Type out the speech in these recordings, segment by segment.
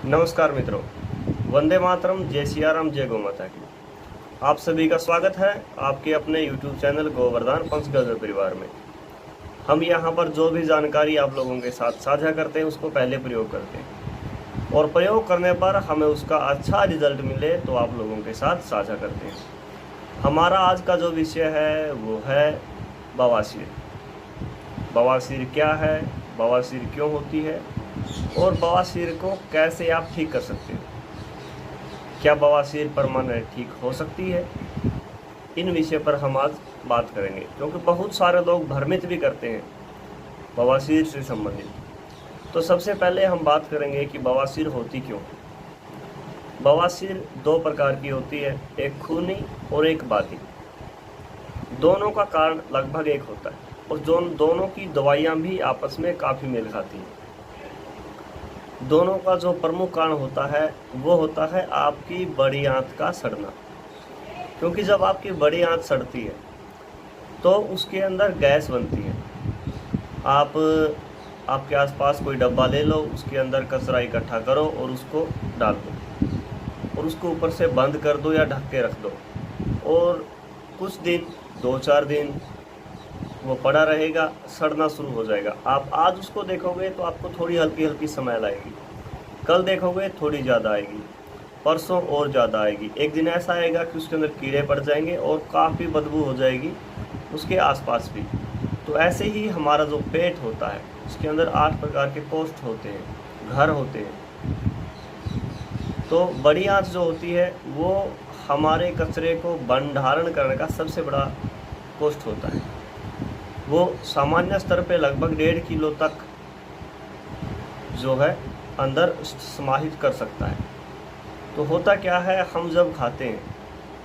नमस्कार मित्रों, वंदे मातरम, जय सिया राम, जय गौ माता की। आप सभी का स्वागत है आपके अपने YouTube चैनल गोवर्धन पंचगव्य परिवार में। हम यहाँ पर जो भी जानकारी आप लोगों के साथ साझा करते हैं उसको पहले प्रयोग करते हैं और प्रयोग करने पर हमें उसका अच्छा रिजल्ट मिले तो आप लोगों के साथ साझा करते हैं। हमारा आज का जो विषय है वो है बवासीर। बवासीर क्या है, बवासीर क्यों होती है और बवासीर को कैसे आप ठीक कर सकते हो। क्या बवासीर परमानेंट ठीक हो सकती है? इन विषय पर हम आज बात करेंगे, क्योंकि बहुत सारे लोग भ्रमित भी करते हैं बवासीर से संबंधित। तो सबसे पहले हम बात करेंगे कि बवासीर होती क्यों। बवासीर दो प्रकार की होती है, एक खूनी और एक बादी। दोनों का कारण लगभग एक होता है और दोनों की दवाइयाँ भी आपस में काफ़ी मेल खाती हैं। दोनों का जो प्रमुख कारण होता है वो होता है आपकी बड़ी आंत का सड़ना। क्योंकि जब आपकी बड़ी आंत सड़ती है तो उसके अंदर गैस बनती है। आपके आसपास कोई डब्बा ले लो, उसके अंदर कचरा इकट्ठा करो और उसको डाल दो और उसको ऊपर से बंद कर दो या ढक के रख दो और कुछ दिन, 2-4 दिन वो पड़ा रहेगा, सड़ना शुरू हो जाएगा। आप आज उसको देखोगे तो आपको थोड़ी हल्की हल्की स्मेल आएगी, कल देखोगे थोड़ी ज़्यादा आएगी, परसों और ज़्यादा आएगी। एक दिन ऐसा आएगा कि उसके अंदर कीड़े पड़ जाएंगे और काफ़ी बदबू हो जाएगी उसके आसपास भी। तो ऐसे ही हमारा जो पेट होता है उसके अंदर 8 प्रकार के कोष्ठ होते हैं, घर होते हैं। तो बड़ी आंत जो होती है वो हमारे कचरे को भंडारण करने का सबसे बड़ा कोष्ठ होता है। वो सामान्य स्तर पे लगभग 1.5 किलो तक जो है अंदर समाहित कर सकता है। तो होता क्या है, हम जब खाते हैं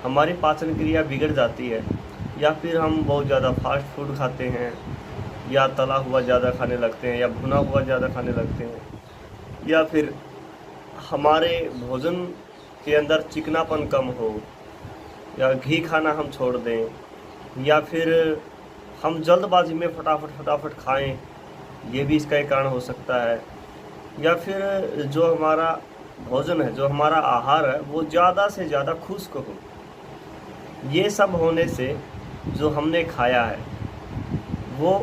हमारी पाचन क्रिया बिगड़ जाती है, या फिर हम बहुत ज़्यादा फास्ट फूड खाते हैं, या तला हुआ ज़्यादा खाने लगते हैं, या भुना हुआ ज़्यादा खाने लगते हैं, या फिर हमारे भोजन के अंदर चिकनापन कम हो, या घी खाना हम छोड़ दें, या फिर हम जल्दबाजी में फटाफट खाएं, ये भी इसका एक कारण हो सकता है। या फिर जो हमारा भोजन है, जो हमारा आहार है वो ज़्यादा से ज़्यादा खुश्क हो। ये सब होने से जो हमने खाया है वो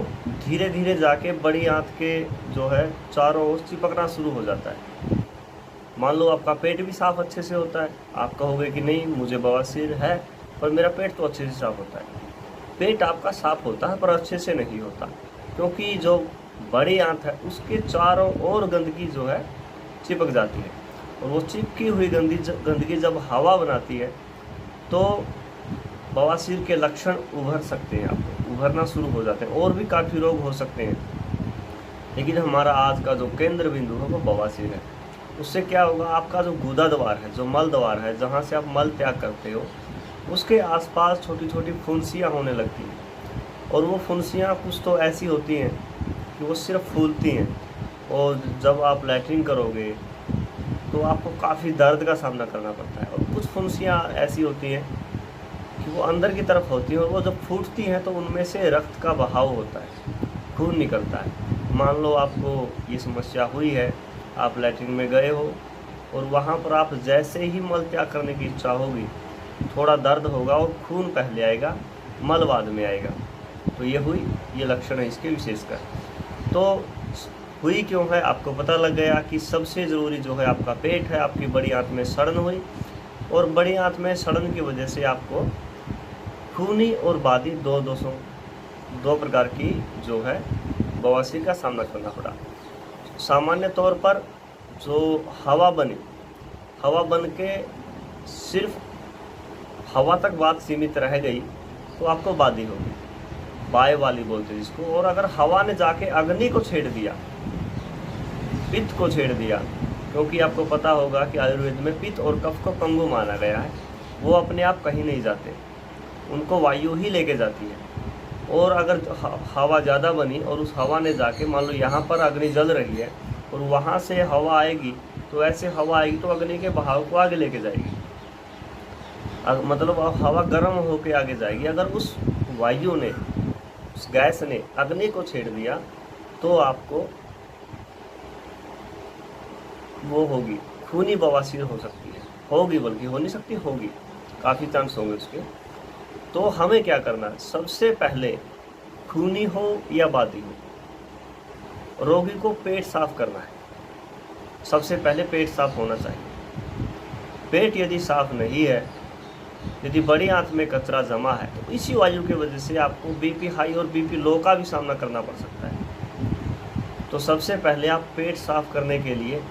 धीरे धीरे जाके बड़ी आंत के जो है चारों ओर चिपकना शुरू हो जाता है। मान लो आपका पेट भी साफ़ अच्छे से होता है, आप कहोगे कि नहीं मुझे बवासीर है पर मेरा पेट तो अच्छे से साफ़ होता है। पेट आपका साफ़ होता है पर अच्छे से नहीं होता, क्योंकि जो बड़ी आंत है उसके चारों ओर गंदगी जो है चिपक जाती है और वो चिपकी हुई गंदगी जब हवा बनाती है तो बवासीर के लक्षण उभर सकते हैं, आपको उभरना शुरू हो जाते हैं और भी काफ़ी रोग हो सकते हैं। लेकिन हमारा आज का जो केंद्र बिंदु है वो बवासीर है। उससे क्या होगा, आपका जो गुदा द्वार है, जो मल द्वार है, जहाँ से आप मल त्याग करते हो, उसके आसपास छोटी छोटी फुंसियाँ होने लगती हैं। और वो फुंसियाँ कुछ तो ऐसी होती हैं कि वो सिर्फ फूलती हैं और जब आप लैट्रिन करोगे तो आपको काफ़ी दर्द का सामना करना पड़ता है। और कुछ फुंसियाँ ऐसी होती हैं कि वो अंदर की तरफ होती हैं और वो जब फूटती हैं तो उनमें से रक्त का बहाव होता है, खून निकलता है। मान लो आपको ये समस्या हुई है, आप लैट्रिन में गए हो और वहाँ पर आप जैसे ही मल त्याग करने की इच्छा होगी, थोड़ा दर्द होगा और खून पहले आएगा, मल बाद में आएगा। तो ये लक्षण है इसके विशेषकर। तो हुई क्यों है, आपको पता लग गया कि सबसे ज़रूरी जो है आपका पेट है। आपकी बड़ी आंत में सड़न हुई और बड़ी आंत में सड़न की वजह से आपको खूनी और बादी दो प्रकार की जो है बवासीर का सामना करना पड़ा। सामान्य तौर पर जो हवा बन के सिर्फ हवा तक बात सीमित रह गई तो आपको बादी होगी, बाय वाली बोलते हैं जिसको। और अगर हवा ने जाके अग्नि को छेड़ दिया, पित्त को छेड़ दिया, क्योंकि आपको पता होगा कि आयुर्वेद में पित्त और कफ को पंगु माना गया है, वो अपने आप कहीं नहीं जाते, उनको वायु ही लेके जाती है। और अगर हवा ज़्यादा बनी और उस हवा ने जाके, मान लो यहाँ पर अग्नि जल रही है और वहाँ से हवा आएगी, तो ऐसे हवा आएगी तो अग्नि के बहाव को आगे लेके जाएगी, मतलब हवा गर्म होके आगे जाएगी। अगर उस वायु ने, उस गैस ने अग्नि को छेड़ दिया तो आपको वो होगी खूनी बवासीर हो सकती है, होगी, बल्कि हो नहीं सकती, होगी, काफ़ी चांस होंगे उसके। तो हमें क्या करना है, सबसे पहले खूनी हो या बादी हो, रोगी को पेट साफ करना है। सबसे पहले पेट साफ होना चाहिए। पेट यदि साफ नहीं है, यदि बड़ी आंत में कचरा जमा है, तो इसी वायु की वजह से आपको बीपी हाई और बीपी लो का भी सामना करना पड़ सकता है। तो सबसे पहले आप पेट साफ करने के लिए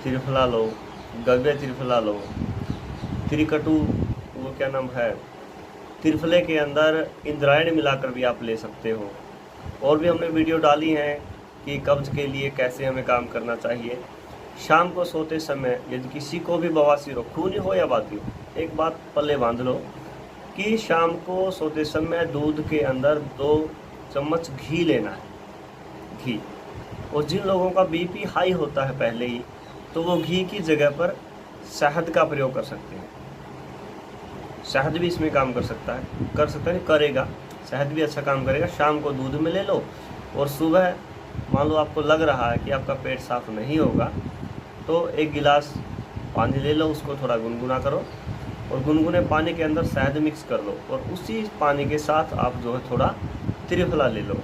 त्रिफला लो, गव्य त्रिफला लो, त्रिकटु, वो क्या नाम है, त्रिफले के अंदर इंद्रायण मिलाकर भी आप ले सकते हो। और भी हमने वीडियो डाली हैं कि कब्ज के लिए कैसे हमें काम करना चाहिए। शाम को सोते समय यदि किसी को भी बवासीर हो, खूनी हो या बाती हो, एक बात पल्ले बांध लो कि शाम को सोते समय दूध के अंदर 2 चम्मच घी लेना है, घी। और जिन लोगों का बीपी हाई होता है पहले ही, तो वो घी की जगह पर शहद का प्रयोग कर सकते हैं। शहद भी इसमें काम कर सकता है, करेगा, शहद भी अच्छा काम करेगा। शाम को दूध में ले लो, और सुबह मान लो आपको लग रहा है कि आपका पेट साफ नहीं होगा, तो 1 गिलास पानी ले लो, उसको थोड़ा गुनगुना करो, और गुनगुने पानी के अंदर शहद मिक्स कर लो, और उसी पानी के साथ आप जो है थोड़ा त्रिफला ले लो,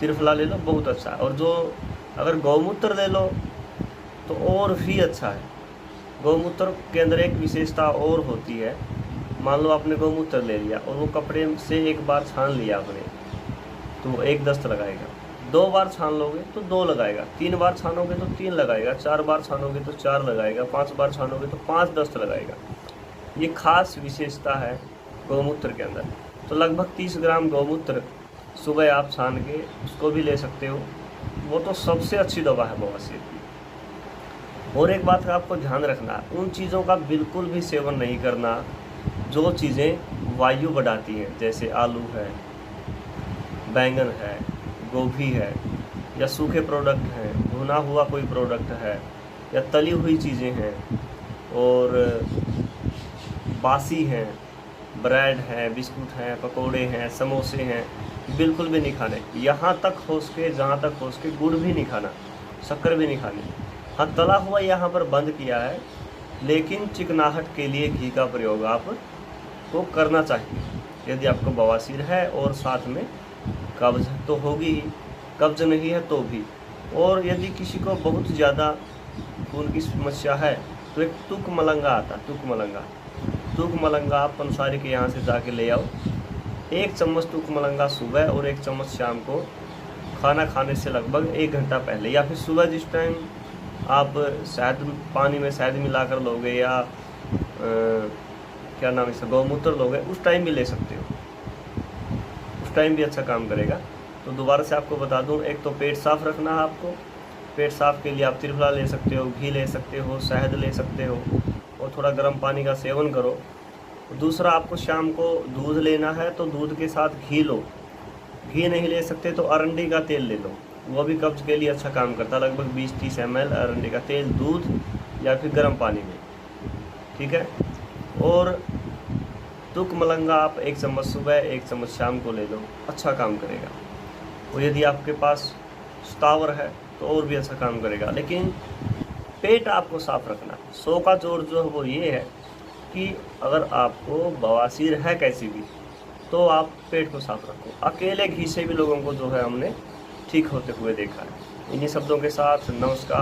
त्रिफला ले लो, बहुत अच्छा है। और जो अगर गौमूत्र ले लो तो और भी अच्छा है। गौमूत्र के अंदर एक विशेषता और होती है, मान लो आपने गौमूत्र ले लिया और वो कपड़े से 1 बार छान लिया आपने, तो 1 दस्त लगाएगा। 2 बार छान लोगे तो 2 लगाएगा, 3 बार छानोगे तो 3 लगाएगा, 4 बार छानोगे तो 4 लगाएगा, 5 बार छानोगे तो 5 दस्त लगाएगा। ये खास विशेषता है गौमूत्र के अंदर। तो लगभग 30 ग्राम गौमूत्र सुबह आप छान के उसको भी ले सकते हो, वो तो सबसे अच्छी दवा है बवासीर की। और एक बात का आपको ध्यान रखना, उन चीज़ों का बिल्कुल भी सेवन नहीं करना जो चीज़ें वायु बढ़ाती हैं, जैसे आलू है, बैंगन है, गोभी है, या सूखे प्रोडक्ट हैं, भुना हुआ कोई प्रोडक्ट है, या तली हुई चीज़ें हैं, और बासी हैं, ब्रेड है, बिस्कुट हैं, पकोड़े हैं, समोसे हैं, बिल्कुल भी नहीं खाने। यहाँ तक हो सके, जहाँ तक हो सके गुड़ भी नहीं खाना, शक्कर भी नहीं खानी। हाँ, तला हुआ यहाँ पर बंद किया है, लेकिन चिकनाहट के लिए घी का प्रयोग आपको करना चाहिए यदि आपको बवासीर है, और साथ में कब्ज तो होगी ही, कब्ज नहीं है तो भी। और यदि किसी को बहुत ज़्यादा खून की समस्या है, तो एक तुक मलंगा आता, तुक मलंगा आप पंसारी के यहाँ से जाके ले आओ। 1 चम्मच तुक मलंगा सुबह और 1 चम्मच शाम को, खाना खाने से लगभग 1 घंटा पहले, या फिर सुबह जिस टाइम आप शहद, पानी में शहद मिलाकर लोगे, या क्या नाम है, गौमूत्र लोगे, उस टाइम भी ले सकते हो, उस टाइम भी अच्छा काम करेगा। तो दोबारा से आपको बता दूं, एक तो पेट साफ रखना है आपको। पेट साफ के लिए आप त्रिफला ले सकते हो, घी ले सकते हो, शहद ले सकते हो, और थोड़ा गर्म पानी का सेवन करो। दूसरा, आपको शाम को दूध लेना है, तो दूध के साथ घी लो। घी नहीं ले सकते तो अरंडी का तेल ले लो, वो भी कब्ज के लिए अच्छा काम करता है। लगभग 20-30 ml अरंडी का तेल दूध या फिर गर्म पानी में, ठीक है। और तुक मलंगा आप 1 चम्मच सुबह 1 चम्मच शाम को ले लो, अच्छा काम करेगा। और यदि आपके पास स्थावर है तो और भी अच्छा काम करेगा। लेकिन पेट आपको साफ रखना। 100 का जोर जो है वो ये है कि अगर आपको बवासीर है कैसी भी, तो आप पेट को साफ रखो। अकेले घी से भी लोगों को जो है हमने ठीक होते हुए देखा है। इन्हीं शब्दों के साथ नमस्कार।